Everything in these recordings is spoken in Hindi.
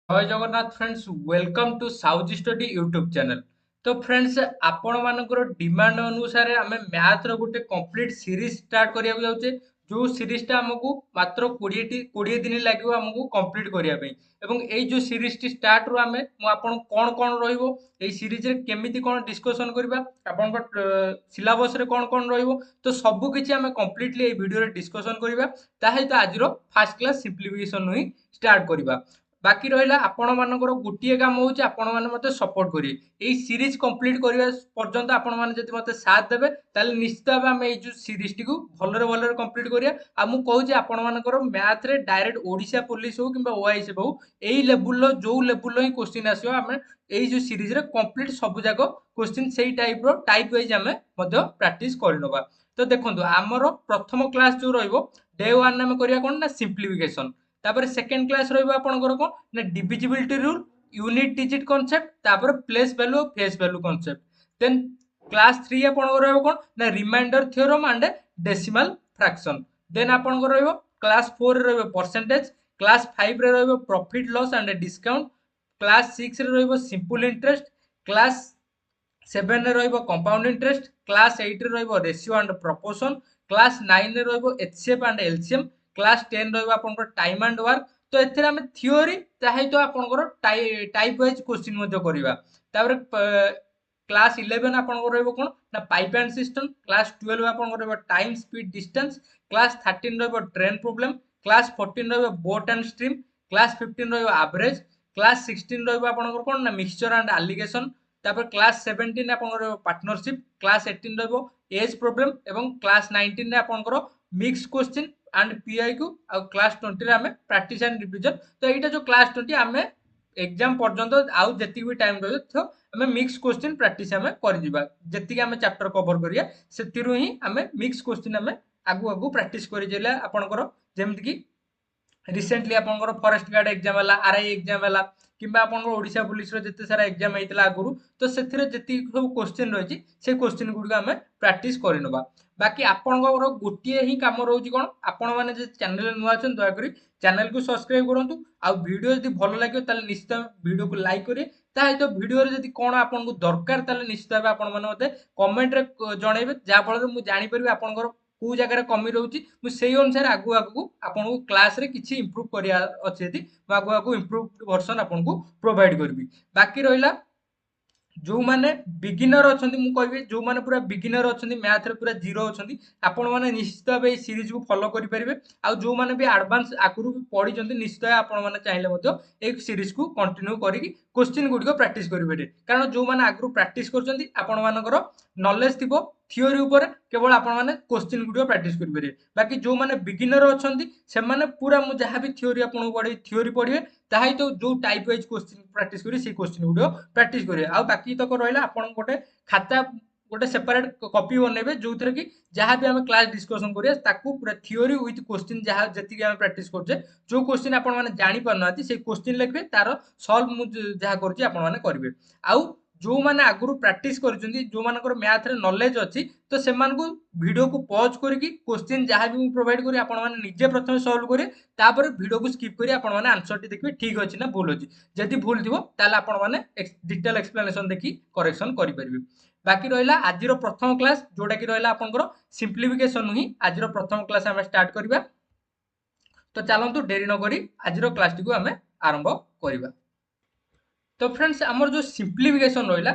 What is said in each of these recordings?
जय Jagannath friends welcome to south study YouTube channel. तो फ्रेंड्स आपण मानकर डिमांड अनुसार आम मैथ रो गोटे कंप्लीट सीरीज स्टार्ट करिया जाउचे। जो सीरीज टा हमकु मात्र 20 दिन लागिवो हमकु कंप्लीट करिया पई। एवं एई जो सीरीज टी स्टार्ट रो आमे मु आपन कोन कोन रहिबो एई सीरीज रे केमिति कोन डिस्कशन करबा आपन को सिलेबस रे कोन कोन रहिबो तो सब किछि आमे कंप्लीटली एई वीडियो रे डिस्कशन करबा। ताहे तो आज रो फर्स्ट क्लास सिंप्लीफिकेशन ही स्टार्ट करबा। बाकी रहा आपण मानकर गोटे काम हो मत सपोर्ट करेंगे यही सीरीज कंप्लीट करने पर्यंत आपण मैंने मत साथ देवे ताल निश्चित भाव आम ये सीरीज टी भलरे भलरे कंप्लीट करिया। आ मु कहूँ आपण मानकर मैथ रे डायरेक्ट ओडिशा पुलिस हो कि ओआईएसएफ हो यही लेवल जो लेवल ही क्वेश्चन आसो आम यही जो सीरीज रे कंप्लीट सब जाक क्वेश्चन से टाइप रो टाइप वाइज आम प्रैक्टिस करनवा। तो देखो आमर प्रथम क्लास जो डे वन आम करिया कोन ना सिंप्लीफिकेशन। तापर सेकेंड क्लास रहिबो आपनकर कोन ना divisibility rule unit digit concept तापर प्लेस वैल्यू और face value concept. Then class 3 आपनकर रहिबो कोन ना remainder theorem and decimal fraction. Then आपनकर रहिबो क्लास 4 रे रहिबो परसेंटेज। क्लास 5 रे रहिबो profit loss and discount. Class 6 रे रहिबो सिंपल इंटरेस्ट। क्लास 7 रे रहिबो कंपाउंड इंटरेस्ट। क्लास 8 रे रहिबो रेशियो एंड प्रोपोर्शन। क्लास 9 रे रहिबो एचसीएफ एंड एलसीएम। क्लास 10 रहिबो आपनकर टाइम एंड वर्क। तो एथिरे हम थ्योरी चाहे तो आपनकर टाइप वाइज क्वेश्चन मध्य करबा। तापर क्लास 11 आपनकर रहिबो कोन ना पाइप एंड सिस्टम। क्लास 12 आपनकर रहिबो टाइम स्पीड डिस्टेंस। क्लास 13 रहिबो ट्रेन प्रॉब्लम। क्लास 14 रहिबो बोट एंड स्ट्रीम। क्लास 15 रहिबो एवरेज। क्लास 16 रहिबो आपनकर कोन ना मिक्सचर एंड एलिगेशन। तापर क्लास 17 आपनकर पार्टनरशिप। क्लास 18 रहिबो एज प्रॉब्लम एवं क्लास 19 रे आपनकर मिक्स क्वेश्चन एंड पीआईक्यू। आ क्लास 20 रे आमे प्रैक्टिस एंड रिवीजन। तो एटा जो क्लास 20 आमे एग्जाम पर्यंत आउ जति भी टाइम रहे तो आमे मिक्स क्वेश्चन प्रैक्टिस आमे कर जिबा। जति आमे चैप्टर कवर करिया सेतिरु ही आमे मिक्स क्वेश्चन आमे आगु आगु प्रैक्टिस करि जेला आपनकर जेमति कि रिसेंटली आपनकर फॉरेस्ट गार्ड एग्जाम है आरआई एग्जाम है कि ओडिशा पुलिस जिते सारा एग्जाम होता आगु तो से जी सब क्वेश्चन रही से क्वेश्चन गुड़िक आम प्राक्ट करनवा। बाकी आपंकर गोटे ही कम रोचे कौन आपण मैंने चैनल नुआ अच्छा दयाकोरी चैनल को सब्सक्राइब करूँ। आउ वीडियो जब भल लगे निश्चित वीडियो को लाइक करेंगे। ताकि वीडियो जब कौन आपको दरकार निश्चित भाव आप कमेंट जनइबे जहाँफल मुझे जापर आपंकर कौ जगह कमी रोचे मुझे अनुसार आगु आगु आपको क्लास रे किसी इम्प्रूव करिया अच्छे यदि आगु आगु इम्प्रूव वर्सन आपको प्रोवाइड करी। बाकी रहा जो माने बिगिनर अच्छा मुझे कहबी जो माने पूरा बिगिनर अच्छा मैथ रे पूरा जीरो अच्छा आपण मैंने निश्चित भाव ये सीरीज को फॉलो करेंगे। आउ जो माने भी एडवांस आगुरी पढ़ी निश्चित भाव आपण मैंने चाहिए एक सीरीज को कंटिन्यू करके क्वेश्चन गुड़िक प्रैक्टिस करेंगे। कारण जो माने आगुरी प्रैक्टिस कर नॉलेज थी थियोरी ऊपर केवल आपण माने क्वेश्चन गुड़िक प्रैक्टिस करेंगे। बाकी जो माने बिगिनर अच्छा से पूरा मुझे जहाँ भी थियोरी आपको पढ़े थियोरी पढ़े ताही तो जो टाइप वाइज क्वेश्चन प्रैक्टिस करी से क्वेश्चन गुड़िक प्रैक्टिस करेंगे। आ बाकी तक रहा आपन गोटे खाता गोटे सेपरेट कॉपी बनइबे जो थरे कि जहाँ भी आम क्लास डिस्कसन करिया ताकू पूरा थियोरी विथ क्वेश्चन जहाँ जति आम प्रैक्टिस करछे जो क्वेश्चन आपण माने जानि पारनाती से क्वेश्चन लिखबे तार सॉल्व मु जहाँ करछि आपण माने करिवे। आउ जो माने आगुरु प्रैक्टिस करछन्ती जो मानकर मैथ रे नॉलेज अछि तो सेमान को वीडियो को पॉज करके क्वेश्चन जहाँ भी प्रोवाइड करी आपण माने निजे प्रथम सॉल्व करिए तापर वीडियो को स्किप करी आपण माने आंसर टी देखबे ठीक अछि ना भूल अछि। जदि भूल थिबो ताले आपण माने डिटेल एक्सप्लेनेशन देखि करेक्शन करि परिबे। बाकी रहिला आजिर प्रथम क्लास जोटा कि रहिला आपनकर सिंप्लीफिकेशन ही आजिर प्रथम क्लास आमे स्टार्ट करिबा। तो चलंतु डेरी न करी आजिर क्लास टी को आमे आरंभ करिबा। तो फ्रेंड्स आमर जो सिंप्लीफिकेशन रहिला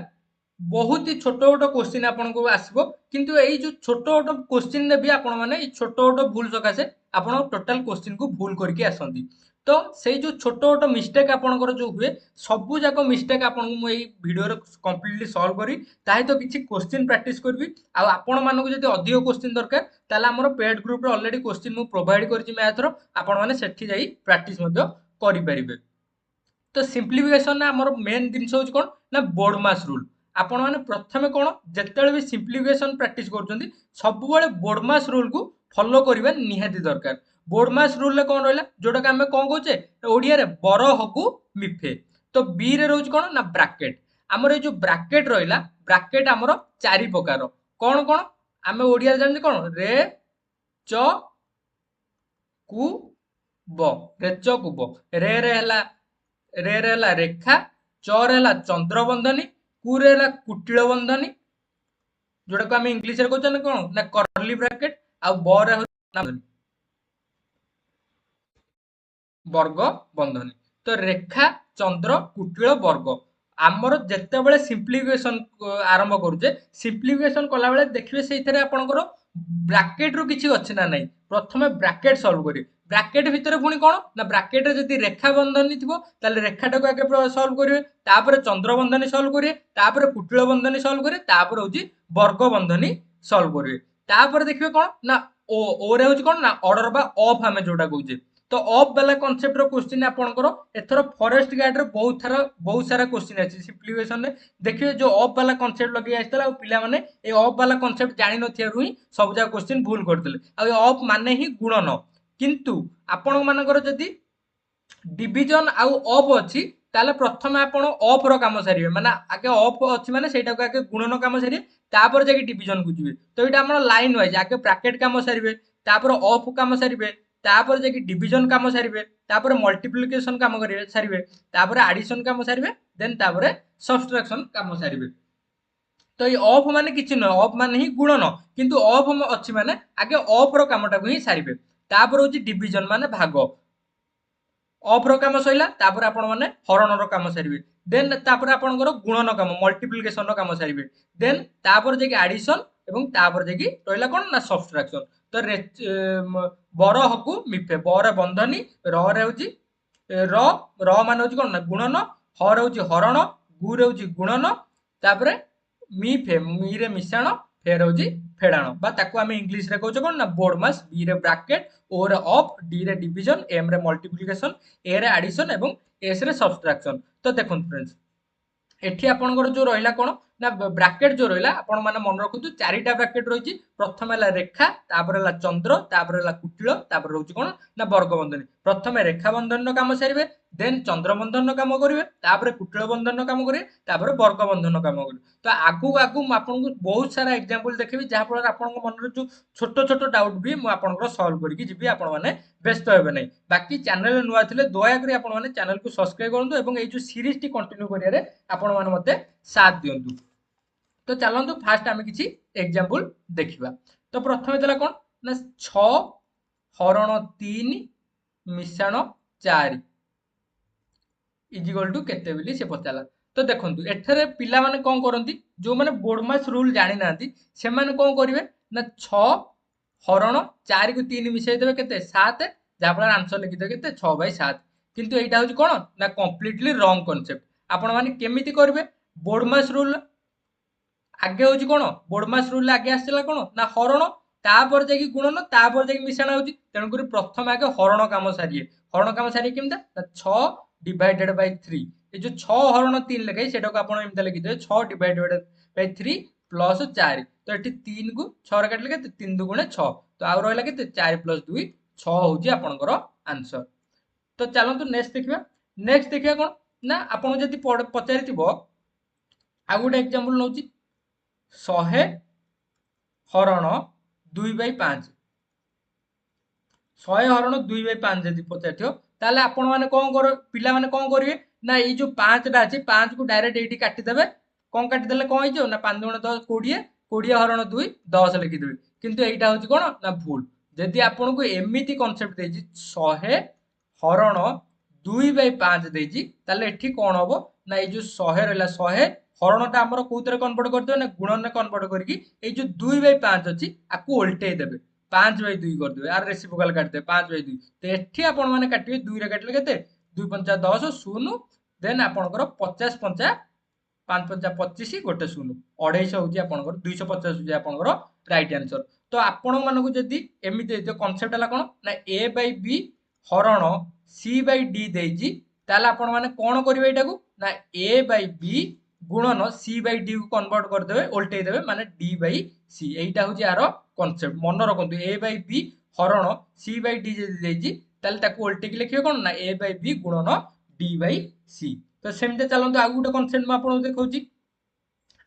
बहुत ही छोट छोट क्वेश्चन आपको आसबो किंतु एई जो छोट छोट क्वेश्चन ने भी आपण माने छोट छोट भूल सकाशे आपण टोटल क्वेश्चन को भूल करके आसंती। तो से जो छोट छोट मिस्टेक आपणकर जो हुए सबू जाक मिस्टेक आपन को एई वीडियो रे कंप्लीटली सॉल्व करी ताही तो किछि क्वेश्चन प्रैक्टिस करबी। आ आपण मानको जदि अधिक क्वेश्चन दरकार ताला हमर पेड ग्रुप रे ऑलरेडी क्वेश्चन मु प्रोवाइड करछि मैथ रो आपण माने सेठी जाई प्रैक्टिस मध्य करि परिबे। तो सिंप्लीफिकेशन आमर मेन जिनस हूँ कौन ना बोर्डमास रूल। आपण मैंने प्रथम कौन जिते भी सिंप्लीफिकेशन प्रैक्टिस कर सब बोर्डमास रूल को फॉलो करवा निहाती दरकार। बोर्डमास रूल कौन रहा जोटा आम कौन कहे ओडिया बर हकु मिफे। तो बी रे रोज कौन ना ब्राकेट आमर जो ब्राकेट रहा ब्राकेट आमर चारि प्रकार कौन कौन आम ओडिया जानते कौन रे च कु ब रेच कुब रे रे है रे रे ହେଲା ରେଖା, च ରେ ହେଲା ଚନ୍ଦ୍ରବନ୍ଧନୀ, କु ରେ ହେଲା କୁଟିଳ ବନ୍ଧନୀ, ଯୋଉଟାକୁ ଆମେ ଇଂଲିଶରେ କହୁଛନ୍ତି କଣ ନା କର୍ଲି ବ୍ରାକେଟ, ଆଉ ବ ରେ ହଉଛି ବର୍ଗ ବନ୍ଧନୀ। ତ ରେଖା, ଚନ୍ଦ୍ର, କୁଟିଳ, ବର୍ଗ। ଆମର ଯେତେବେଳେ ସିମ୍ପ୍ଲିଫିକେସନ ଆରମ୍ଭ କରୁଛେ, ସିମ୍ପ୍ଲିଫିକେସନ କଲାବେଳେ ଦେଖିବେ ସେଇଥିରେ ଆପଣଙ୍କର ବ୍ରାକେଟ ରୁ କିଛି ଅଛି ନା ନାହିଁ। ପ୍ରଥମେ ବ୍ରାକେଟ ସଲ୍ଭ କରିବେ। ବ୍ରାକେଟ ଭିତରେ ପୁଣି କଣ ନା ବ୍ରାକେଟରେ ଯଦି ରେଖା ବନ୍ଧନୀ ଥିବ ତାହେଲେ ରେଖାଟାକୁ ଆଗେ ସଲ୍ଭ କରିବେ, ତାପରେ ଚନ୍ଦ୍ର ବନ୍ଧନୀ ସଲ୍ଭ କରିବେ, ତାପରେ କୁଟିଳ ବନ୍ଧନୀ ସଲ୍ଭ କରିବେ, ତାପରେ ହଉଛି ବର୍ଗ ବନ୍ଧନୀ ସଲ୍ଭ କରିବେ। ତାପରେ ଦେଖିବେ କଣ ନା ଓ ରେ ହଉଛି କଣ ନା ଅର୍ଡର ବା ଅଫ୍ ଆମେ ଯୋଉଟା କହୁଛେ। ତ ଅଫ୍ ବାଲା କନସେପ୍ଟର କ୍ୱେଶ୍ଚିନ୍ ଆପଣଙ୍କର ଏଥର ଫରେଷ୍ଟ ଗାର୍ଡରେ ବହୁତ ସାରା କ୍ୱେଶ୍ଚିନ୍ ଅଛି ସିମ୍ପ୍ଲିଫିକେସନରେ। ଦେଖିବେ ଯୋଉ ଅଫ୍ ବାଲା କନସେପ୍ଟ ଲଗେଇ ଆସିଥିଲା ଆଉ ପିଲାମାନେ এই ଅଫ୍ ବାଲା କନସେପ୍ଟ ଜାଣିନଥିବାରୁ ହିଁ ସବୁ ଯାକ କ୍ୱେଶ୍ଚିନ୍ ଭୁଲ କରିଥିଲେ। ଆଉ ଏ ଅଫ୍ ମାନେ ହିଁ ଗୁଣନ। କିନ୍ତୁ ଆପଣଙ୍କ ମାନଙ୍କର ଯଦି ডিভিজন ଆଉ ଅଫ୍ ଅଛି ତାହେଲେ ପ୍ରଥମେ ଆପଣ ଅଫ୍ ର କାମ ସାରିବେ। ମାନେ ଆଗେ ଅଫ୍ ଅଛି ମାନେ ସେଇଟାକୁ ଆଗେ ଗୁଣନ କାମ ସାରିବେ, ତାପରେ ଯାଇକି ଡିଭିଜନକୁ ଯିବେ। ତ ଏଇଟା ଆମର ଲାଇନ ୱାଇଜ ଆଗେ ବ୍ରାକେଟ କାମ ସାରିବେ, ତାପରେ ଅଫ୍ କାମ ସାରିବେ, ତାପରେ ଯାଇକି ଡିଭିଜନ କାମ ସାରିବେ, ତାପରେ ମଲ୍ଟିପ୍ଲିକେସନ କାମ କରିବେ ସାରିବେ, ତାପରେ ଆଡିସନ କାମ ସାରିବେ, ଦେନ୍ ତାପରେ ସବଷ୍ଟ୍ରାକ୍ସନ କାମ ସାରିବେ। ତ এই ଅଫ୍ ମାନେ କିଛି ନୁହେଁ, ଅଫ୍ ମାନେ ହିଁ ଗୁଣନ। କିନ୍ତୁ ଅଫ୍ ଅଛି ମାନେ ଆଗେ ଅଫ୍ ର କାମଟାକୁ ହିଁ ସାରିବେ। ତାପରେ ହଉଛି ଡିଭିଜନ ମାନେ ଭାଗ। ଅଫ୍ ର କାମ ସରିଲା, ତାପରେ ଆପଣ ମାନେ ହରଣର କାମ ସାରିବେ। ଦେନ୍ ତାପରେ ଆପଣଙ୍କର ଗୁଣନ କାମ ମଲ୍ଟିପ୍ଲିକେସନର କାମ ସାରିବେ। ଦେନ୍ ତାପରେ ଯାଇକି ଆଡିସନ ଏବଂ ତାପରେ ଯାଇକି ରହିଲା କଣ ନା ସବଷ୍ଟ୍ରାକ୍ସନ। ତ ବରହକୁ ମିଫେ, ବରେ ବନ୍ଧନୀ, ରେ ହଉଛି ର ର ମାନେ ହଉଛି କଣ ନା ଗୁଣନ, ହ ରେ ହଉଛି ହରଣ, ଗୁ ରେ ହଉଛି ଗୁଣନ, ତାପରେ ମିଫେ ମିରେ ମିଶାଣ, ଫେର ହଉଛି ଫେଡାଣ। ବା ତାକୁ ଆମେ ଇଂଲିଶରେ କହୁଛେ କଣ ନା ବୋର୍ଡ ମାସ, ବି ରେ ବ୍ରାକେଟ, ଓ ରେ ଅଫ୍, ଡି ରେ ଡିଭିଜନ, ଏମ ରେ ମଲ୍ଟିପ୍ଲିକେସନ, ଏ ରେ ଆଡିସନ ଏବଂ ଏସ୍ ରେ ସବଷ୍ଟ୍ରାକ୍ସନ। ତ ଦେଖନ୍ତୁ ଫ୍ରେଣ୍ଡସ୍, ଏଠି ଆପଣଙ୍କର ଯୋଉ ରହିଲା କଣ ନା ବ୍ରାକେଟ ଯୋଉ ରହିଲା ଆପଣ ମାନେ ମନେ ରଖନ୍ତୁ ଚାରିଟା ବ୍ରାକେଟ ରହିଛି। ପ୍ରଥମେ ହେଲା ରେଖା, ତାପରେ ହେଲା ଚନ୍ଦ୍ର, ତାପରେ ହେଲା କୁଟିଳ, ତାପରେ ରହୁଛି କଣ ନା ବର୍ଗ ବନ୍ଧନୀ। ପ୍ରଥମେ ରେଖା ବନ୍ଧନର କାମ ସାରିବେ, ଦେନ୍ ଚନ୍ଦ୍ର ବନ୍ଧନର କାମ କରିବେ, ତାପରେ କୁଟିଳ ବନ୍ଧନର କାମ କରିବେ, ତାପରେ ବର୍ଗ ବନ୍ଧନର କାମ କରିବେ। ତ ଆଗକୁ ଆଗକୁ ମୁଁ ଆପଣଙ୍କୁ ବହୁତ ସାରା ଏକ୍ସାମ୍ପଲ ଦେଖେଇବି, ଯାହା ଫଳରେ ଆପଣଙ୍କ ମନରେ ଯୋଉ ଛୋଟ ଛୋଟ ଡାଉଟ୍ ବି ମୁଁ ଆପଣଙ୍କର ସଲ୍ଭ କରିକି ଯିବି। ଆପଣ ମାନେ ବ୍ୟସ୍ତ ହେବେ ନାହିଁ। ବାକି ଚ୍ୟାନେଲରେ ନୂଆ ଥିଲେ ଦୟାକରି ଆପଣ ମାନେ ଚ୍ୟାନେଲକୁ ସବସ୍କ୍ରାଇବ କରନ୍ତୁ ଏବଂ ଏଇ ଯୋଉ ସିରିଜଟି କଣ୍ଟିନ୍ୟୁ କରିବାରେ ଆପଣ ମାନେ ମତେ ସାଥ ଦିଅନ୍ତୁ। ତ ଚାଲନ୍ତୁ ଫାଷ୍ଟ ଆମେ କିଛି ଏକ୍ସାମ୍ପଲ ଦେଖିବା। ତ ପ୍ରଥମେ ଥିଲା କଣ ନା 6 ହରଣ 3 ମିଶାଣ 4 ଇଜିକାଲ ଟୁ କେତେ ବୋଲି ସେ ପଚାରିଲା। ତ ଦେଖନ୍ତୁ ଏଠାରେ ପିଲାମାନେ କଣ କରନ୍ତି, ଯୋଉମାନେ ବୋର୍ଡମାସ ରୁଲ ଜାଣିନାହାନ୍ତି ସେମାନେ କଣ କରିବେ ନା 6 ହରଣ 4 କୁ 3 ମିଶାଇ ଦେବେ କେତେ 7, ଯାହାଫଳରେ ଆନ୍ସର ଲେଖିଦେବେ କେତେ 6/7। କିନ୍ତୁ ଏଇଟା ହଉଛି କଣ ନା କମ୍ପ୍ଲିଟଲି ରଙ୍ଗ କନସେପ୍ଟ। ଆପଣ ମାନେ କେମିତି କରିବେ, ବୋର୍ଡମାସ ରୁଲ ଆଗେ ହଉଛି କଣ ବୋର୍ଡମାସ ରୁଲ ଆଗେ ଆସିଥିଲା କଣ ନା ହରଣ, ତାପରେ ଯାଇକି ଗୁଣନ, ତାପରେ ଯାଇକି ମିଶାଣ ହଉଛି। ତେଣୁକରି ପ୍ରଥମେ ଆଗେ ହରଣ କାମ ସାରିବେ। ହରଣ କାମ ସାରିବେ କେମିତି ନା 6 ଡିଭାଇଡେଡ ବାଇ 3। ଏ ଯୋଉ 6 ହରଣ 3 ଲେଖାଇ ସେଟାକୁ ଆପଣ ଏମିତି ଲେଖିଦେବେ 6 ଡିଭାଇଡେଡ ବାଇ 3 ପ୍ଲସ 4। ତ ଏଠି 3 କୁ 6 ରେ କାଟିଲେ କେତେ 3 ଦୁଗୁଣେ 6। ତ ଆଉ ରହିଲା କେତେ 4 ପ୍ଲସ 2 6 ହଉଛି ଆପଣଙ୍କର ଆନ୍ସର। ତ ଚାଲନ୍ତୁ ନେକ୍ସଟ ଦେଖିବା। ନେକ୍ସଟ ଦେଖିବା କଣ ନା ଆପଣଙ୍କୁ ଯଦି ପଚାରିଥିବ, ଆଉ ଗୋଟେ ଏକ୍ସାମ୍ପଲ ନଉଛି 100 ହରଣ 2/5। 100 ହରଣ 2/5 ଯଦି ପଚାରିଥିବ ତାହେଲେ ଆପଣ ମାନେ ପିଲାମାନେ କଣ କରିବେ ନା ଏଇ ଯୋଉ 5ଟା ଅଛି 5 କୁ ଡାଇରେକ୍ଟ ଏଇଠି କାଟିଦେବେ। କଣ କାଟିଦେଲେ କଣ ହେଇଯିବ ନା 5 ଗୁଣ 10 20, 20 ହରଣ 2 10 ଲେଖିଦେବେ। କିନ୍ତୁ ଏଇଟା ହଉଛି କଣ ନା ଭୁଲ। ଯଦି ଆପଣଙ୍କୁ ଏମିତି କନସେପ୍ଟ ଦେଇଛି 100 ହରଣ 2/5 ଦେଇଛି, ତାହେଲେ ଏଠି କଣ ହବ ନା ଏଇ ଯୋଉ 100 ରହିଲା 100 ହରଣଟା ଆମର କୋଉଥିରେ କନଭର୍ଟ କରିଦେବେ ନା ଗୁଣନରେ କନଭର୍ଟ କରିକି ଏଇ ଯୋଉ 2/5 ଅଛି ଆକୁ ଓଲଟେଇ ଦେବେ, 5/2 କରିଦେବେ। ଆର ରେସିପ୍ରୋକାଲ କାଟିଦେବେ 5/2। ତ ଏଠି ଆପଣ ମାନେ କାଟିବେ 2 ରେ କାଟିଲେ କେତେ 2 ପଞ୍ଚା 10 0, ଦେନ୍ ଆପଣଙ୍କର 50 ପଞ୍ଚା 5 ପଞ୍ଚା 25 ଗୋଟେ 0, 250 ହଉଛି ଆପଣଙ୍କର 250 ହଉଛି ଆପଣଙ୍କର ରାଇଟ ଆନ୍ସର। ତ ଆପଣ ମାନଙ୍କୁ ଯଦି ଏମିତି ହେଇଥିବ କନସେପ୍ଟ ହେଲା କଣ ନା a/b ହରଣ c/d ଦେଇଛି, ତାହେଲେ ଆପଣ ମାନେ କଣ କରିବେ ଏଇଟାକୁ ନା a/b ଗୁଣନ c/d କୁ କନଭର୍ଟ କରିଦେବେ, ଓଲଟେଇ ଦେବେ ମାନେ d/c। ଏଇଟା ହଉଛି ଆର କନସେପ୍ଟ। ମନେ ରଖନ୍ତୁ a/b ହରଣ c/d ଯଦି ଦେଇଛି ତାହେଲେ ତାକୁ ଓଲଟେଇକି ଲେଖିବେ କଣ ନା a/b ଗୁଣନ d/c। ତ ସେମିତି ଚାଲନ୍ତୁ ଆଉ ଗୋଟେ କନସେପ୍ଟ ମୁଁ ଆପଣଙ୍କୁ ଦେଖଉଛି।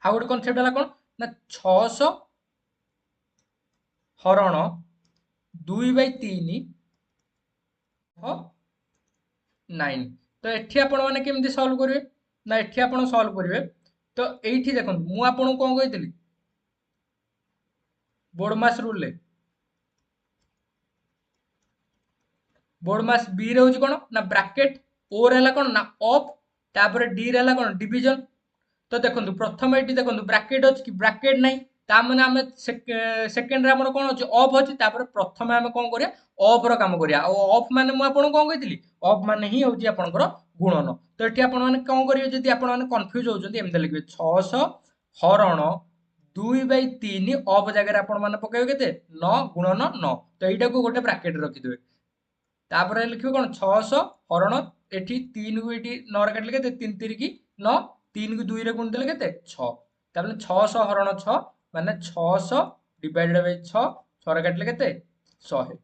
ଆଉ ଗୋଟେ କନସେପ୍ଟ ହେଲା କଣ ନା 600 ହରଣ 2/3 9। तो एठी आपण माने केमती सॉल्व करिवे ना एठी आपण सॉल्व करिवे तो एठी देखो मु आपण कोन कहितली बोर्ड मास रूल ले बोर्ड मास बी रे होची कोन ना ब्रैकेट ओ रे हला कोन ना ऑफ तापर डी रे हला कोन डिवीजन तो देखो प्रथम ये देखो ब्रैकेट अच्छी कि ब्रैकेट नहीं ता माने आमे सेकेंड रे हमर कोन अछि ऑफ अछि तापर प्रथम आमे कोन करिया ऑफ रो काम करिया और ऑफ माने मु आपन कोन कहितली ऑफ माने ही होची आपनकर गुणन तो एठी आपन माने कोन करियो जदी आपन माने कंफ्यूज होउछन्ती एमते लिखबे 600 हरण 2/3 ऑफ जगह रे आपन माने पकाइबे केते 9 गुणन 9 तो एटा को गोटे ब्रैकेट रखि देबे तापर लिखिबे कोन 600 हरण एठी 3 को एठी 9 रे काटले केते 3 3 की 9 3 को 2 रे गुण देले केते 6 तापर 600 हरण 6 माने 600 डिवाइडेड बाय 6 6 रे काटले केते 100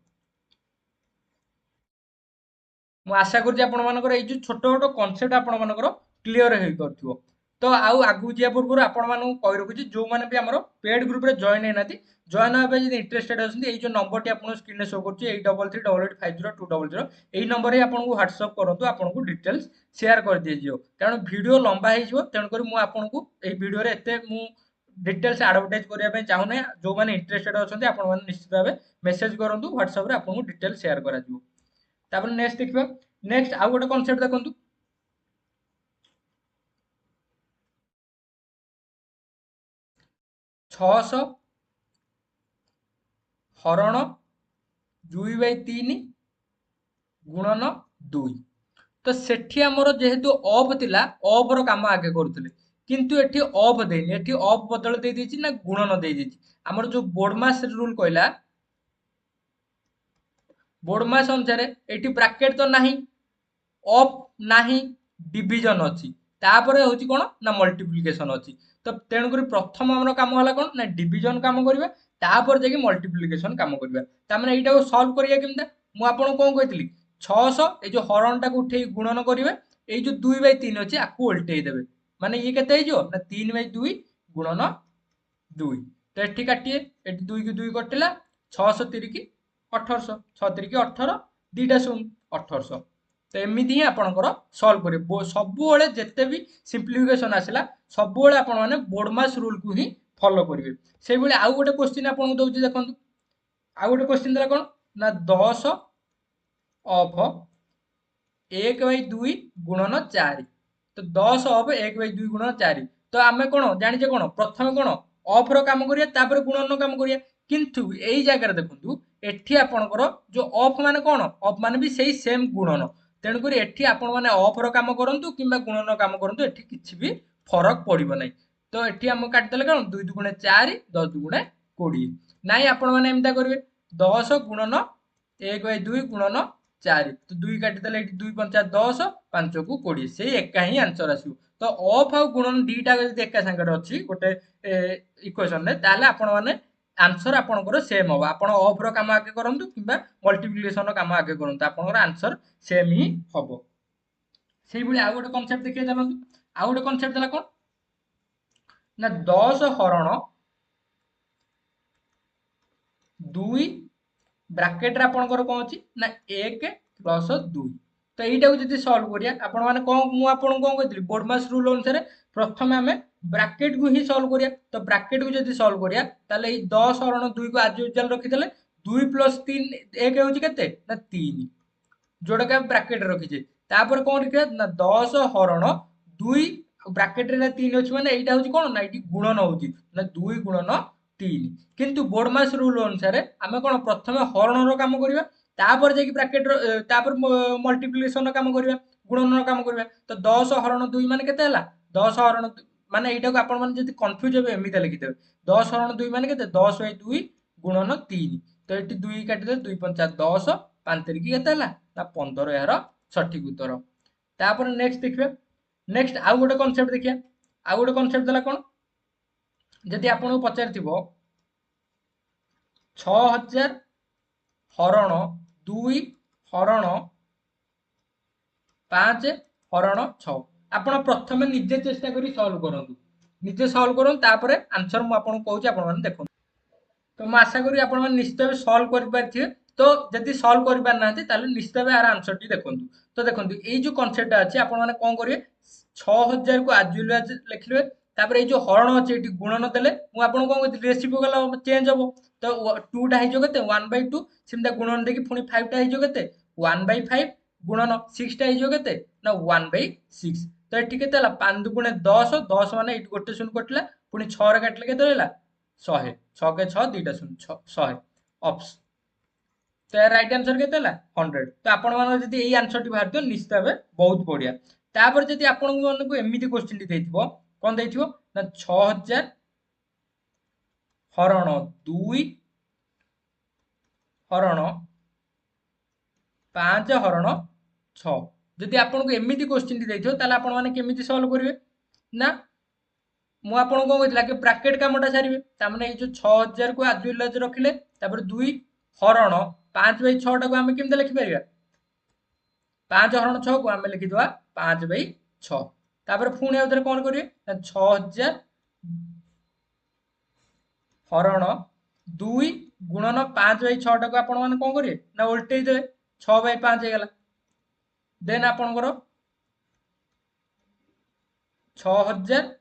ମୁଁ ଆଶା କରୁଛି ଆପଣମାନଙ୍କର ଏଇ ଯୋଉ ଛୋଟ ଛୋଟ କନସେପ୍ଟ ଆପଣମାନଙ୍କର କ୍ଲିୟର ହେଇପାରୁଥିବ ତ ଆଉ ଆଗକୁ ଯିବା ପୂର୍ବରୁ ଆପଣମାନଙ୍କୁ କହି ରଖୁଛି ଯୋଉମାନେ ବି ଆମର ପେଡ୍ ଗ୍ରୁପରେ ଜଏନ୍ ହେଇନାହାନ୍ତି ଜଏନ୍ ହେବା ପାଇଁ ଯଦି ଇଣ୍ଟରେଷ୍ଟେଡ୍ ଅଛନ୍ତି ଏଇ ଯୋଉ ନମ୍ବରଟି ଆପଣଙ୍କ ସ୍କ୍ରିନରେ ଶୋ କରୁଛି 833850 ଏଇ ନମ୍ବରରେ ଆପଣଙ୍କୁ ହ୍ୱାଟ୍ସଆପ୍ କରନ୍ତୁ ଆପଣଙ୍କୁ ଡିଟେଲ୍ସ ସେୟାର କରିଦିଆଯିବ କାରଣ ଭିଡ଼ିଓ ଲମ୍ବା ହେଇଯିବ ତେଣୁକରି ମୁଁ ଆପଣଙ୍କୁ ଏଇ ଭିଡ଼ିଓରେ ଏତେ ମୁଁ ଡିଟେଲ୍ସ ଆଡଭର୍ଟାଇଜ କରିବା ପାଇଁ ଚାହୁଁନାହିଁ ଯୋଉମାନେ ଇଣ୍ଟରେଷ୍ଟେଡ୍ ଅଛନ୍ତି ଆପଣମାନେ ନିଶ୍ଚିତ ଭାବେ ମେସେଜ କରନ୍ତୁ ହ୍ୱାଟ୍ସଆପରେ ଆପଣଙ୍କୁ ଡିଟେଲ୍ସ ସେୟାର କରାଯିବ ତାପରେ ନେକ୍ସଟ ଦେଖିବା ନେକ୍ସଟ ଆଉ ଗୋଟେ କନସେପ୍ଟ ଦେଖନ୍ତୁ 600 ହରଣ 2/3 ଗୁଣନ 2 ତ ସେଠି ଆମର ଯେହେତୁ ଅଫ୍ ଥିଲା ଅଫ୍ ର କାମ ଆଗେ କରୁଥିଲେ କିନ୍ତୁ ଏଠି ଅଫ୍ ଦେଇନି ଏଠି ଅଫ୍ ବଦଳ ଦେଇ ଦେଇଛି ନା ଗୁଣନ ଦେଇ ଦେଇଛି ଆମର ଯୋଉ ବୋର୍ଡମାସ ରୁଲ କହିଲା ବୋର୍ଡମାସ ଅନୁସାରେ ଏଠି ବ୍ରାକେଟ ତ ନାହିଁ ଅଫ୍ ନାହିଁ ଡିଭିଜନ ଅଛି ତାପରେ ହଉଛି କଣ ନା ମଲ୍ଟିପ୍ଲିକେସନ ଅଛି ତ ତେଣୁକରି ପ୍ରଥମ ଆମର କାମ ହେଲା କଣ ନା ଡିଭିଜନ କାମ କରିବା ତାପରେ ଯାଇକି ମଲ୍ଟିପ୍ଲିକେସନ କାମ କରିବା ତାମାନେ ଏଇଟାକୁ ସଲ୍ଭ କରିବା କେମିତି ମୁଁ ଆପଣଙ୍କୁ କଣ କହିଥିଲି 600 ଏଇ ଯୋଉ ହରଣଟାକୁ ଉଠେଇ ଗୁଣନ କରିବେ ଏଇ ଯୋଉ 2/3 ଅଛି ଆକୁ ଓଲଟେଇ ଦେବେ ମାନେ ଇଏ କେତେ ହେଇଯିବ ନା 3/2 ଗୁଣନ 2 ତ ଏଠି କାଟିଏ ଏଠି 2 କି 2 କଟିଲା 600 ତିରିକି 1800 6 ତିରିକି 18 ଦିଟା ଶୂନ 1800 ତ ଏମିତି ହିଁ ଆପଣଙ୍କର ସଲ୍ଭ କରିବେ ସବୁବେଳେ ଯେତେ ବି ସିମ୍ପ୍ଲିଫିକେସନ ଆସିଲା ସବୁବେଳେ ଆପଣ ମାନେ ବୋର୍ଡମାସ ରୁଲକୁ ହିଁ ଫଲୋ କରିବେ ସେଇଭଳି ଆଉ ଗୋଟେ କ୍ୱେଶ୍ଚିନ୍ ଆପଣଙ୍କୁ ଦଉଛି ଦେଖନ୍ତୁ ଆଉ ଗୋଟେ କ୍ୱେଶ୍ଚିନ୍ ଦେଲା କଣ ନା 10 ଅଫ 1/2 ଗୁଣନ 4 ତ 10 ଅଫ 1/2 ଗୁଣନ 4 ତ ଆମେ କଣ ଜାଣିଛେ କଣ ପ୍ରଥମେ କଣ ଅଫ ର କାମ କରିବା ତାପରେ ଗୁଣନ କାମ କରିବା କିନ୍ତୁ ଏଇ ଜାଗାରେ ଦେଖନ୍ତୁ ଏଠି ଆପଣଙ୍କର ଯୋଉ ଅଫ ମାନେ କଣ ଅଫ ମାନେ ବି ସେଇ ସେମ ଗୁଣନ ତେଣୁକରି ଏଠି ଆପଣ ମାନେ ଅଫ ର କାମ କରନ୍ତୁ କିମ୍ବା ଗୁଣନ କାମ କରନ୍ତୁ ଏଠି କିଛି ବି ଫରକ ପଡିବ ନାହିଁ ତ ଏଠି ଆମକୁ କାଟିଦେଲେ କଣ 2 ଦୁଗୁଣେ 4 10 ଦୁଗୁଣେ 20 ନାଇଁ ଆପଣ ମାନେ ଏମିତା କରିବେ 10 ଗୁଣନ 1/2 ଗୁଣନ 4 ତ 2 କାଟିଦେଲେ ଏଠି 2 ପଞ୍ଚା 10 5 କୁ 20 ସେଇ ଏକା ହିଁ ଆନ୍ସର ଆସିବ ତ ଅଫ ଆଉ ଗୁଣନ ଦିଟା ଯଦି ଏକା ସାଙ୍ଗରେ ଅଛି ଗୋଟେ ଇକ୍ୱେସନରେ ତାହେଲେ ଆପଣ ମାନେ ଆନ୍ସର ଆପଣଙ୍କର ସେମ୍ ହବ ଆପଣ ଅଫ ର କାମ ଆଗେ କରନ୍ତୁ କିମ୍ବା ମଲ୍ଟିପ୍ଲିକେସନ କାମ ଆଗେ କରନ୍ତୁ ଆପଣଙ୍କର ଆନ୍ସର ସେମ୍ ହିଁ ହବ ସେଇଭଳି ଆଉ ଗୋଟେ କନସେପ୍ଟ ଦେଖିବା ଚାଲନ୍ତୁ ଆଉ ଗୋଟେ କନସେପ୍ଟ ହେଲା କଣ ନା 10 ହରଣ 2 ବ୍ରାକେଟରେ ଆପଣଙ୍କର କଣ ଅଛି ନା 1 ପ୍ଲସ 2 ତ ଏଇଟାକୁ ଯଦି ସଲ୍ଭ କରିବା ଆପଣ ମାନେ କଣ ମୁଁ ଆପଣଙ୍କୁ କଣ କହିଥିଲି ବୋର୍ଡମାସ ରୁଲ ଅନୁସାରେ ପ୍ରଥମେ ଆମେ ବ୍ରାକେଟ କୁ ହିଁ ସଲ୍ଭ କରିବା ତ ବ୍ରାକେଟ କୁ ଯଦି ସଲ୍ଭ କରିବା ତାହେଲେ ଏଇ 10 ହରଣ 2 କୁ ଆଜ ୟୁଜୁଆଲ ରଖିଦେଲେ 2 ପ୍ଲସ 3 1 ହେଉଛି କେତେ ନା 3 ଯୋଉଟାକି ଆମେ ବ୍ରାକେଟରେ ରଖିଛେ ତାପରେ କଣ ଦେଖିବା ନା 10 ହରଣ 2 ବ୍ରାକେଟରେ 3 ଅଛି ମାନେ ଏଇଟା ହଉଛି କଣ ନା ଏଇଠି ଗୁଣନ ହଉଛି ନା 2 ଗୁଣନ 3 କିନ୍ତୁ ବୋର୍ଡମାସ ରୁଲ ଅନୁସାରେ ଆମେ କଣ ପ୍ରଥମେ ହରଣର କାମ କରିବା ତାପରେ ଯାଇକି ବ୍ରାକେଟର ତାପରେ ମଲ୍ଟିପ୍ଲିକେସନର କାମ କରିବା ଗୁଣନର କାମ କରିବା ତ 10 ହରଣ 2 ମାନେ କେତେ ହେଲା 10 ହରଣ ମାନେ ଏଇଟାକୁ ଆପଣ ମାନେ ଯଦି କନଫ୍ୟୁଜ ହେବେ ଏମିତି ଲେଖିଦେବେ 10 ହରଣ 2 ମାନେ କେତେ 10/2 ଗୁଣନ 3 ତ ଏଠି 2 କାଟିଦେଲେ 2 ପଞ୍ଚା 10 5 ତିରିକି କେତେ ହେଲା ନା 15 ଏହାର ସଠିକ ଉତ୍ତର ତାପରେ ନେକ୍ସଟ ଦେଖିବା ନେକ୍ସଟ ଆଉ ଗୋଟେ କନସେପ୍ଟ ଦେଖିବା ଆଉ ଗୋଟେ କନସେପ୍ଟ ଦେଲା କଣ ଯଦି ଆପଣଙ୍କୁ ପଚାରିଥିବ 6000 ହରଣ 2 ହରଣ 5 ହରଣ 6 ଆପଣ ପ୍ରଥମେ ନିଜେ ଚେଷ୍ଟା କରି ସଲ୍ଭ କରନ୍ତୁ ନିଜେ ସଲ୍ଭ କରନ୍ତୁ ତାପରେ ଆନ୍ସର ମୁଁ ଆପଣଙ୍କୁ କହୁଛି ଆପଣ ମାନେ ଦେଖନ୍ତୁ ତ ମୁଁ ଆଶା କরি ଆପଣ ମାନେ ନିଶ୍ଚିତ ଭାବେ ସଲ୍ଭ କରିପାରିଥିବେ तो जदि सॉल्व कर पार ना निश्चित भाव यार आंसर टी देखो। तो देखो ये जो कनसेप्ट अच्छे आपण मैंने कौन करेंगे 6000 को आज लिखिले तापर ये जो हरण अच्छे ये गुणन देले मुझे आपको कौन कहती रेसिपी गला चेंज हम तो 2टा हो 1/2 सेमता गुणन देखिए पुणी 5टा हो 1/5 गुणन 6टा हो ना 1/6 तो ये के 5 दुगुणे 10 10 माने ये गोटे शून्य कटिला पुणी 6 रे काटिले केते रहला 100 6 के 6 2टा शून्य 100 ऑप्स तो यार राइट आंसर के 100 तो आपण मान जदि एई आंसर टी बाहर निश्चित भाबे बहुत बढ़िया तापर जदि आपण को एमिति क्वेश्चन टी देथिबो कोन देथिबो ना 6000 हरण 2 हरण 5 हरण 6 जदि आपण को एमिति क्वेश्चन टी देथिबो ताले आपण माने केमिति सॉल्व करिवे ना मु आपण को कहला कि ब्रैकेट कामटा सारिबे ता माने ए जो 6000 को आज रखिले तापर 2 हरण 5/6 टा को हम केमते लिखि परिबा 5 हरण 6 को हम लिखिदवा 5/6 तापर पुणी आउथरे कोन करिवे 6000 हरण 2 गुणन 5/6 टा को आपण माने कोन करिवे ना उल्टेई देबे 6/5 हे गेला देन आपनकर 6000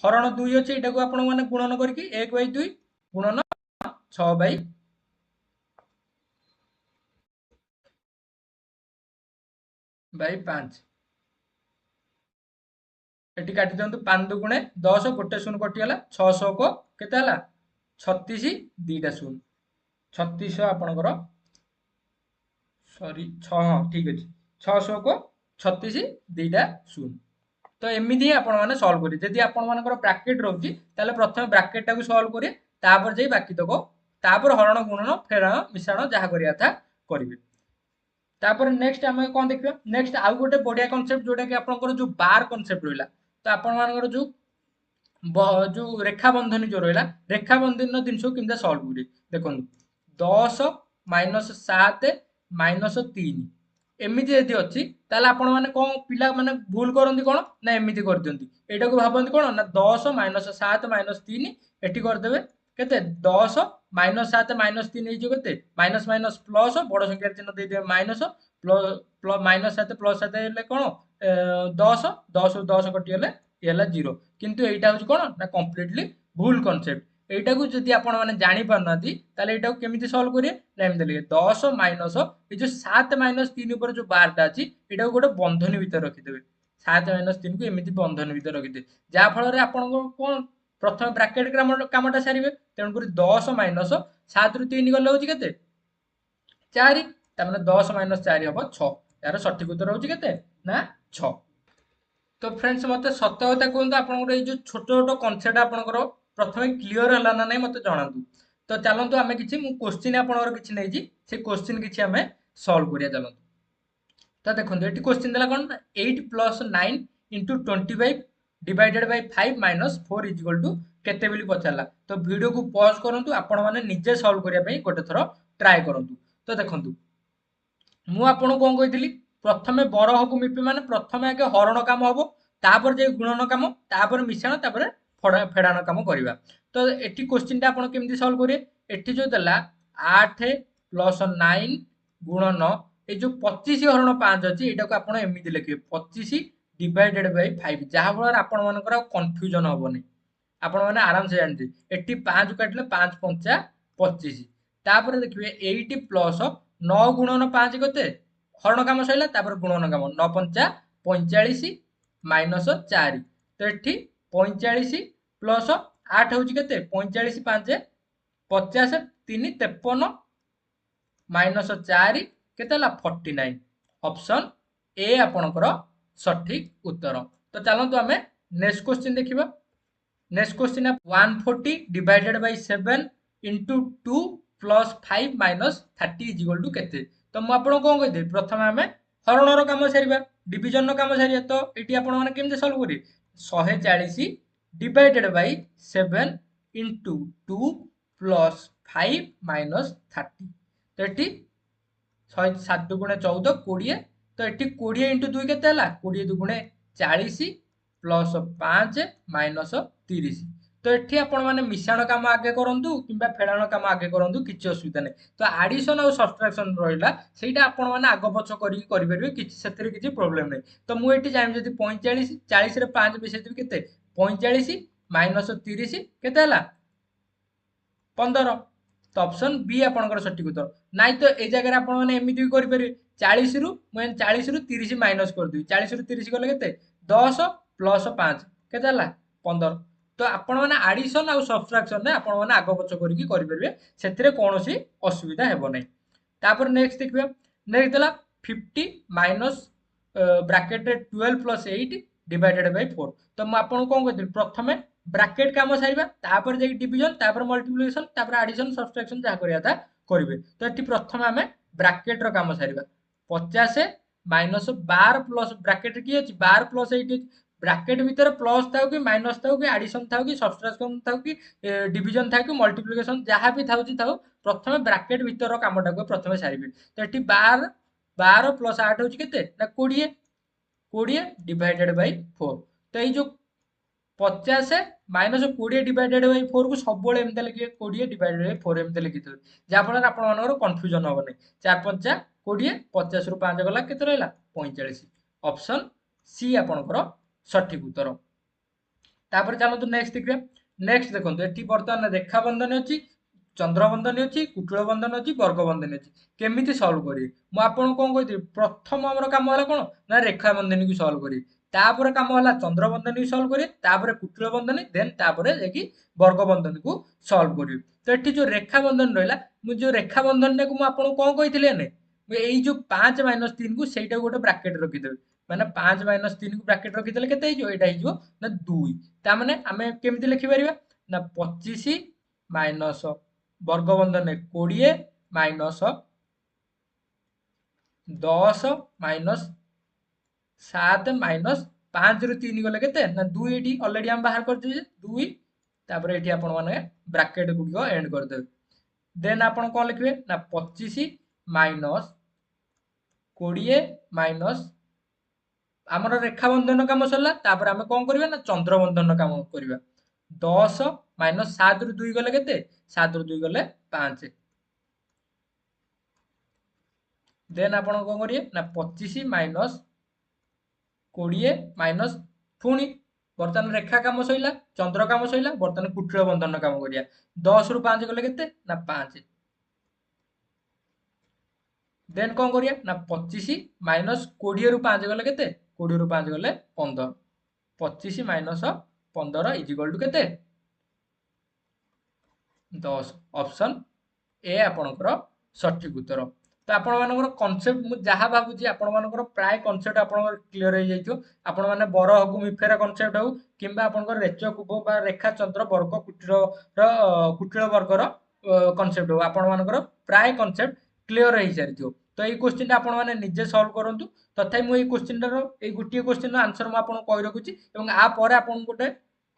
हरण 2 अछि एटा को आपण माने गुणन करके 1/2 गुणन 6/5 एटी काटी दियंतु 5 दुगुणे 10 गोटे शून्य कटिगला 600 को केते हला 36 2टा शून्य 36 आपनकर सॉरी 6 हाँ ठीक अछि 600 को 36 2टा शून्य तो एमिति आपण माने सॉल्व करी जदि आपण मानकर ब्रैकेट रहउची ताले प्रथम ब्रैकेट टाको सॉल्व करी तापर जे बाकी तको तापर हरण गुणन फेराण मिश्रण जहा करिया था करिवे तापर नेक्स्ट आम कौन देखा नेक्स्ट आउ गोटे बढ़िया कनसेप्ट जोटा कि आपंकर जो बार कनसेप्ट रहा तो आपण मानकर जो जो रेखा बंधनी जो रहा रेखा बंधन जिनस केमता सल्व करेंगे देखो 10 -7 -3 एमती यदि अच्छी ताल आपण मैंने कौन पिला माने भूल करती कौन ना एमती कर दियंती एटा को भाबंती कौन ना 10 -7 -3 एटी करदेवे केते 10 -7 -3 हे जो केते माइनस माइनस प्लस बड़ संख्या चिन्ह दे देबे माइनस प्लस -7 +7 हेले कोन 10 10 10 कटि गेले ये हला 0 किंतु एटा होची कोन ना कंप्लीटली भूल कांसेप्ट एटा को जदि आपण माने जानि पारनाती ताले एटा को केमिति सॉल्व करिए ना एमति लिखे 10 माइनस ए जो 7 -3 ऊपर जो बारटा अछि एटा को गोटे बंधनी भीतर रखि देबे 7 -3 को एमिति बंधनी भीतर रखि दे जा फल रे आपण को कोन प्रथम ब्रैकेट कामटा सारिबे तेणु करी 10 माइनस 7 रु 3 गले होची केते 4 ता माने 10 - 4 हबो 6 यार सठिक उत्तर होची केते ना 6 तो फ्रेंड्स मते सत्य कथा कहंतु आपनकर ए जो छोट छोट कॉन्सेप्ट आपनकर प्रथमे क्लियर हला ना नै मते जणांतु तो चलंतु आमे किछि मु क्वेश्चन आपनकर किछि नै जी से क्वेश्चन किछि आमे सॉल्व करिया चलंतु तो देखंतु एटी क्वेश्चन देला कोन 8 + 9 * 25 डिवाइडेड बाय 5 - 4 = केते बिली पचारला तो वीडियो को पॉज करंतु आपण माने निजे सॉल्व करिया पई गोटे थरो ट्राई करंतु तो देखंतु मु आपण कोन कहितली प्रथमे बड़ हकु मिपे माने प्रथमे आगे हरण काम हबो तापर जे गुणन काम तापर मिश्रण तापर फेडान काम करिवा तो एठी क्वेश्चन टा आपण केमती सॉल्व करिए एठी जो देला 8 + 9 गुणन ए जो 25 हरण 5 अछि एटा को आपण एमिति लिखिबे 25 डिवाइडेड बाय 5 जहा फल आपण मानकर कंफ्यूजन होबो नै आपण माने आराम से जानते एठी 5 काटले 5 5 25 तापर देखिबे 8 + 9 गुणन 5 कते हरण काम सइला तापर गुणन काम 9 5 45 माइनस 4 तो एठी 45 प्लस 8 होची केते 45 5 50 3 53 माइनस 4 केते ला 49 ऑप्शन ए आपनकर सठिक उत्तर तो चलंतु आमे नेक्स्ट क्वेश्चन देखिबा नेक्स्ट क्वेश्चन है 140 divided by 7 into 2 plus 5 minus 30 is equal to केते तो मु आपण कोन कहि दे प्रथम हमें हरण रो काम सरीबा डिवीजन रो काम सरीबा तो एटी आपण माने केमते सॉल्व करी 140 divided by 7 into 2 plus 5 minus 30 तो एटी 7 दुगुणे 14 20 तो एटी 20 into 2 केते हला 20 दुगुणे 40 प्लस 5 माइनस 30 तो ये आपण मैंने मिशाण काम आगे करूँ कि फेड़ाण काम आगे करूँ किसी असुविधा नहीं। तो आडिशन और सब्सट्राक्शन रहा ସେଇଟା ଆପଣ ମାନେ ଆଗ ପଛ କରିକି କରିପାରିବେ କିଛି ସେଥିରେ କିଛି ପ୍ରୋବ୍ଲେମ ନାହିଁ। ତ ମୁଁ ଏଠି ଚାହିଁବି ଯଦି 45 40 ରେ 5 ମିଶେଇଦେବି କେତେ 45 ମାଇନସ 30 କେତେ ହେଲା 15। ତ ଅପସନ ବି ଆପଣଙ୍କର ସଠିକ ଉତ୍ତର। ନାଇଁ ତ ଏଇ ଜାଗାରେ ଆପଣ ମାନେ ଏମିତି ବି କରିପାରିବେ 40 ରୁ ମୁଁ 40 ରୁ 30 ମାଇନସ କରିଦେବି 40 ରୁ 30 ଗଲେ କେତେ 10 ପ୍ଲସ 5 କେତେ ହେଲା 15। ତ ଆପଣ ମାନେ ଆଡିସନ ଆଉ ସବଟ୍ରାକ୍ସନ ରେ ଆପଣ ମାନେ ଆଗ ପଛ କରିକି କରିପାରିବେ ସେଥିରେ କୌଣସି ଅସୁବିଧା ହେବ ନାହିଁ। ତାପରେ ନେକ୍ସଟ ଦେଖିବା ନେକ୍ସଟ ଦେଲା 50 ମାଇନସ ବ୍ରାକେଟ ରେ 12 ପ୍ଲସ 8 ଡିଭାଇଡେड ବାଇ 4। ତ ମୁଁ ଆପଣଙ୍କୁ କଣ କହିଥିଲି ପ୍ରଥମେ ବ୍ରାକେଟ କାମ ସାରିବା ତାପରେ ଯାଇକି ଡିଭିଜନ ତାପରେ ମଲ୍ଟିପ୍ଲିକେସନ ତାପରେ ଆଡିସନ ସବଟ୍ରାକ୍ସନ ଯାହା କରିବା କଥା କରିବେ। ତ ଏଠି ପ୍ରଥମେ ଆମେ ବ୍ରାକେଟ ର କାମ ସାରିବା 50 ମାଇନସ 12 ପ୍ଲସ ବ୍ରାକେଟ କିଏ ଅଛି 12 ପ୍ଲସ 8 ବ୍ରାକେଟ ଭିତରେ ପ୍ଲସ ଥାଉ କି ମାଇନସ ଥାଉ କି ଆଡିସନ ଥାଉ କି ସବଟ୍ରାକ୍ସନ ଥାଉ କି डिविजन था कि मल्टीप्लिकेशन जहाँ भी थाउची थाउ प्रथमे ब्राकेट भीतर कामटा को प्रथमे सारिबे। तो एठी 12 12 प्लस 8 होची केते ना 20 20 डिवाइडेड बाय 4। तो এই जो 50 माइनस 20 डिवाइडेड बाय 4 को सब बळे एमते लिखिए 20 डिवाइडेड बाय 4 एमते लिखिथि जा फल आपण मानकर कंफ्यूजन होबो नै 4 5 20 50 रु 5 गला केते रहला 45। ऑप्शन सी आपनकर सठिक उत्तर। तापर चलतु नेक्स्ट देखिए नेक्स्ट देखो ये बर्तमान रेखा बंधन अच्छी चंद्र बंधन अच्छी कुटुल बंधन अच्छी वर्ग बंधन अच्छी केमी सल्व करी मुझे कौन कही प्रथम आम कम है कौन ना रेखा बंधन की सल्व करी तापर कम है चंद्र बंधन की सल्व करी तापर कुटुल बंधन देन तापर जाकि वर्ग बंधन को सल्व करी। तो ये जो रेखा बंधन रहा मुझे रेखा बंधन टाक मुझे कौन कही यही जो 5 माइनस 3 को सहीटा गोटे ब्राकेट रखिदेवे माने 5 माइनस 3 को ब्राकेट रखिदेले केते हो एटा हो ना 2 ता माने आमे केमिति लिखि परिबा ना 25 माइनस वर्ग बंधन 20 माइनस 10 माइनस 7 माइनस 5 रु 3 गले केते ना 2 एटी ऑलरेडी हम बाहर कर दिए 2 तापर एटी आपण माने ब्रैकेट गुडिको एंड कर देबे। देन आपण कोन लिखबे ना 25 माइनस 20 माइनस आमर रेखा बंधन काम सरला तापर आमे कोन करबा ना चंद्र बंधन काम करबा 10 माइनस 7 रु 2 गले केते 7 रु 2 गले 5। देन आपण कोन करिए ना 25 माइनस 20 माइनस पुणी बर्तमान रेखा काम सइला चंद्र काम सइला बर्तमान कुटिल बंधन काम करिया 10 रु 5 गले केते ना 5। देन कौन करिया ना 25 माइनस 20 रु 5 गले केते 20 रु 5 गले 15 25 माइनस 15 इज इक्वल टू केते 10। ऑप्शन ए आपनकर सठिक उत्तर। तो आपण मानकर कॉन्सेप्ट मु जहा भाबुची आपण मानकर प्राय कॉन्सेप्ट आपनकर क्लियर हो जाइतो आपण माने बर हगु मिफेरा कॉन्सेप्ट हो किंबा आपनकर रेच कुप बा रेखा चंद्र वर्ग कुटिल वर्ग रो कॉन्सेप्ट हो आपण मानकर प्राय कॉन्सेप्ट क्लियर हो सारिथियो। तो ये क्वेश्चन आपण माने निजे सॉल्व करंतु तथापि मु ये क्वेश्चन रो ए गुटिए क्वेश्चन रो आंसर मु आपण कहि रखुची एवं आ परे आपण गोटे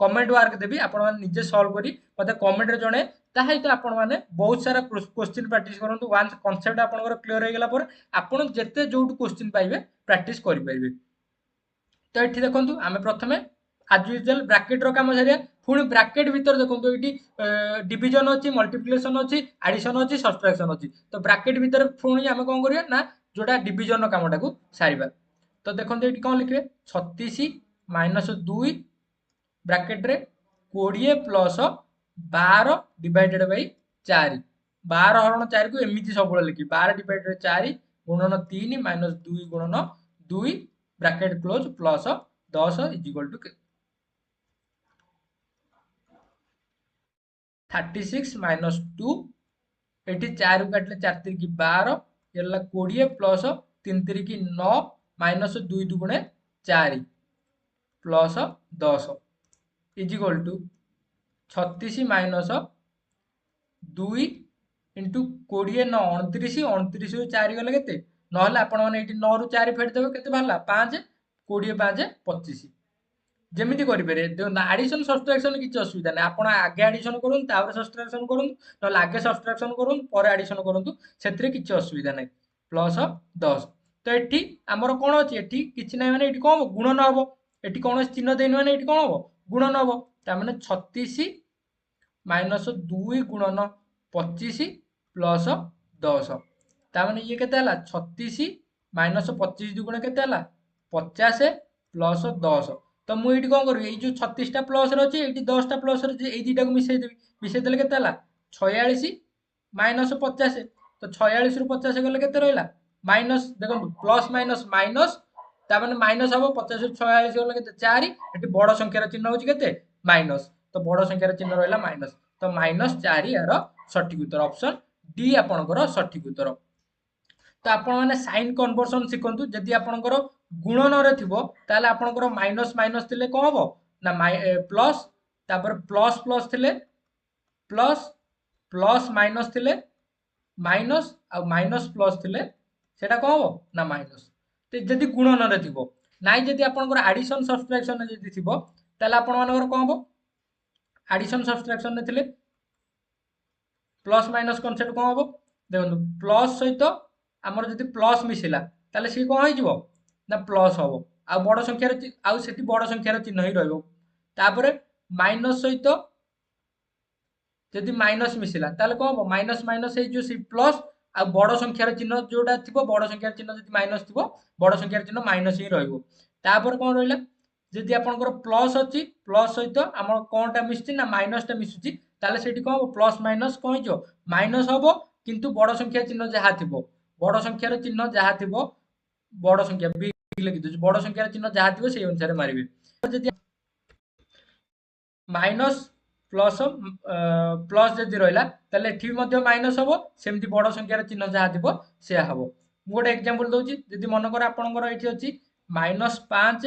कमेंट वर्क देबी आपण माने निजे सॉल्व करी मते कमेंट रे जणे ताही तो आपण माने बहुत सारा क्वेश्चन प्रैक्टिस करंतु वांस कांसेप्ट आपनकर क्लियर हो गेला पर आपण जेते जोट क्वेश्चन पाइबे प्रैक्टिस करि परिबे। तो एठी देखंतु आमे प्रथमे आज यूजुअल ब्रैकेट रो काम सरिया पुणी ब्रैकेट भीतर देखंतु एठी डिवीजन अछि मल्टीप्लिकेशन अछि एडिशन अछि सब्ट्रैक्शन अछि। तो ब्रैकेट भीतर पुणी आमे कोन करिया ना जोटा डिवीजन रो कामटा को सारिबा। तो देखंतु एठी कोन लिखबे 36 माइनस 2 ब्रैकेट रे 20 प्लस 12 डिवाइडेड बाई 4 12 हरण 4 को एमिति सब लिखि 12 डिवाइडेड 4 गुणन 3 माइनस 2 गुणन 2 bracket close plus 10 is equal to 36 minus 2 एटी 4 काटले 4 3 की 12 येला 20 प्लस 3 3 की 9 माइनस 2 दुगुणे 4 plus 10 is equal to 36 minus 2 into 20 9 29 29 रु 4 गले केते नहले आपण माने एटी 9 रु 4 फेड देबे केते बाहला 5 20 5 25 जेमिति करि पेरे देखो एडिशन सब्ट्रैक्शन किछ असुविधा नै आपण आगे एडिशन करूँ तापर सब्ट्रैक्शन करूँ नहले आगे सब्ट्रैक्शन करूँ पर एडिशन करूँ सेथिरे किछ असुविधा नै प्लस 10। तो एठी हमर कोन अछि एठी किछ नै माने एठी कोन गुणन हबो एठी कोन चिन्ह देइन माने एठी कोन हबो गुणन हबो तार 36 माइनस 2 गुणन 25 प्लस 10 तार ये के 36 माइनस 25 दुगुण के 50 प्लस 10 तो मुझे कौन करी ये 36टा प्लस रही है 10टा प्लस रही है दुटा को मिसईदेवी मिसईदेले के 46 माइनस 50 तो 46 रु 50 गले के रहा माइनस देखो प्लस माइनस माइनस तार माइनस हम 50 रु 46 गले के 4 ये बड़ संख्यार चिन्ह होते माइनस तो बड़ संख्यार चिन्ह रहा माइनस तो माइनस 4 यार सठिक उत्तर ऑप्शन डी आपणकर सठिक उत्तर तो आपण मैंने साइन कन्वर्सन शिखु जदि आपणकर गुणन थो ताले आपणकर माइनस माइनस थिले कौन हम ना प्लस तापर प्लस प्लस थिले प्लस प्लस माइनस थिले माइनस आ माइनस प्लस थिले सेटा कौन हम ना माइनस तो जदि गुणन थो नाई जदि आपणकर एडिशन सब्सट्रैक्शन जदि थो ताले आपण मानकर कौन हम एडिशन सब्सट्रैक्शन थिले प्लस माइनस कनसेप्ट कौन हम देखो प्लस सहित आमर जदि प्लस मिसिला ताले सी कौन हो ना प्लस हम आ बड़ संख्यार आउ सेठी बड़ संख्यार चिन्ह ही रहिबो तापरे माइनस सहित जदि माइनस मिसिला ताले कौन हम माइनस माइनस जो सी प्लस आ बड़ संख्यार चिन्ह जोटा थिबो बड़ संख्यार चिन्ह जदि माइनस थिबो बड़ संख्यार चिन्ह माइनस ही रहिबो तापर कौन रहिला जदि आपनकर प्लस अछि प्लस सहित आमर कोनटा मिसछि ना माइनस टा मिसुछि ताले सेठी कौन हम प्लस माइनस कौन जो माइनस हबो किंतु बड़ संख्या चिन्ह जहा थिबो बड़ संख्यार चिन्ह जहा थिबो बड़ संख्या बी लिखि दउछि बड़ संख्यार चिन्ह जहा थिबो सेही अनुसार मारिबे जदि माइनस प्लस प्लस जदि रहिला ताले एठी मध्ये माइनस हबो सेमति बड़ संख्यार चिन्ह जहा थिबो से हबो मु गोटे एग्जांपल दउछि जदि मन कर आपनकर एठी अछि -5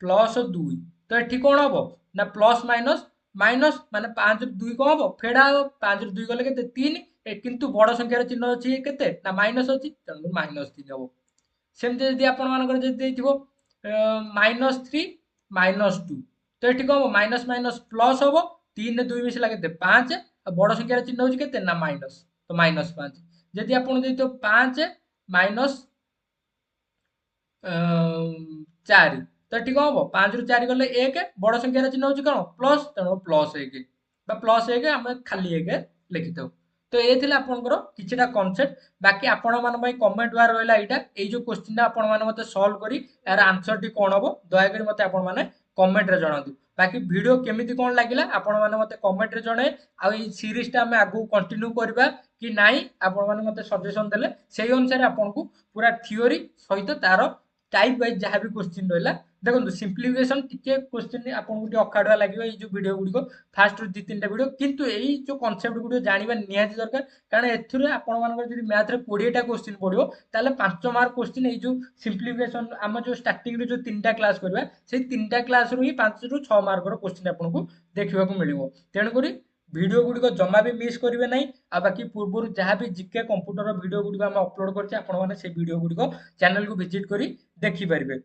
प्लस 2 तो एठी कोन हबो ना प्लस माइनस माइनस माने 5 रु 2 को हबो फेडा 5 रु 2 गले केते 3 किंतु बड़ संख्यार चिन्ह अछि केते ना माइनस अछि तनु -3 हबो सेमति जदि आपण मानकर जदि देथिबो -3 -2 तो ये कौन माइनस माइनस प्लस हम 3 2 मिसला के 5 बड़ संख्यार चिन्ह होची केते ना माइनस तो -5 जदि आपण देतो 5 माइनस 4 तो ये कौन हम 5 रु 4 गले 1 बड़ संख्यार चिन्ह होची कोन प्लस तेणु प्लस 1 बा प्लस 1 हम खाली 1 लिखि दउ तो ये थिला आपनकर किछिटा कांसेप्ट बाकी आपण मान पई कमेंट बार रहला एटा ए जो क्वेश्चन आपण मान मते सॉल्व करी यार आंसर टी कोन हबो दया करी मते आपण माने कमेंट रे जणादु बाकी वीडियो केमिति कोन लागिला आपण माने मते कमेंट रे जणे आ ई सीरीज टा हमें आगु कंटिन्यू करबा कि नाही आपण माने मते सजेशन देले सेही अनुसार आपण को पूरा थ्योरी सहित तार टाइप वाइज जहाँ भी क्वेश्चन रहा देखो सिंप्लिफिकेशन टिके क्वेश्चन आपको अखाड़ुआ लगे ये वीडियो गुड़िक फास्ट दी 3टा वीडियो किंतु यही जो कॉन्सेप्ट गुड़ जानवा निहाती दरकार कारण एथुरे आपण मानकर जदि मैथ रे 20टा क्वेश्चन पड़ो ताले 5 मार्क क्वेश्चन ये जो सिंप्लिफिकेशन आम जो स्टार्टिंग रे जो 3टा क्लास करबा से 3टा क्लास रु ही 5 रु 6 मार्क रो क्वेश्चन आपको देखा मिलिबो तेणु करी वीडियो गुड़िक जमा भी मिस करेंगे ना आ बाकी पूर्व जहाँ भी जिके कंप्यूटर वीडियो गुड़िक आम अपलोड करते वीडियो गुड़िक चैनल को विजिट करी देखिपारे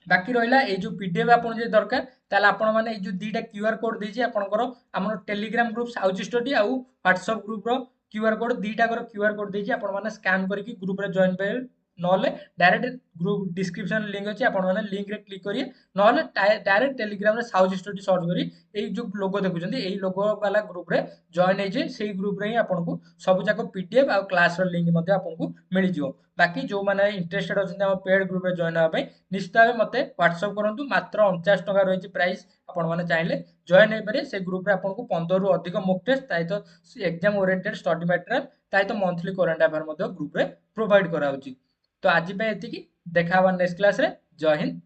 बाकी रहा ये जो पीडीएफ आप दरकार ताले आपण माने जो 2टा क्यूआर कोड देछि आपनकर हमर टेलीग्राम ग्रुप साउथ स्टडी आ व्हाट्सएप ग्रुप रो क्यूआर कोड 2टा क्यूआर कोड देछि आपण माने स्कैन करके ग्रुप रे जॉइन पे नले डायरेक्ट ग्रुप डिस्क्रिप्शन लिंक अछि आपण माने लिंक रे क्लिक करिए नले डायरेक्ट टेलीग्राम रे साउथ स्टडी सर्च करी एई जो लोगो देखुछन्ती एई लोगो वाला ग्रुप रे जॉइन हे जे सेही ग्रुप रे ही आपण को सब जाको पीडीएफ आ क्लास रो लिंक मध्ये आपण को मिलि जिवो बाकी जो माने इंटरेस्टेड अछन्ती हम पेड ग्रुप रे जॉइन होबा निश्चित भाव मते व्हाट्सएप करंतु मात्र 49 टका रहिछि प्राइस आपण माने चाहिले जॉइन हे पारे से ग्रुप रे आपण को 15 रु अधिक मॉक टेस्ट ताइ तो एग्जाम ओरिएंटेड स्टडी मटेरियल ताइ तो मंथली करंट अफेयर मध्ये ग्रुप रे प्रोवाइड करा होछि तो आज पे एतिकी देखा नेक्स्ट क्लास रे जय हिंद।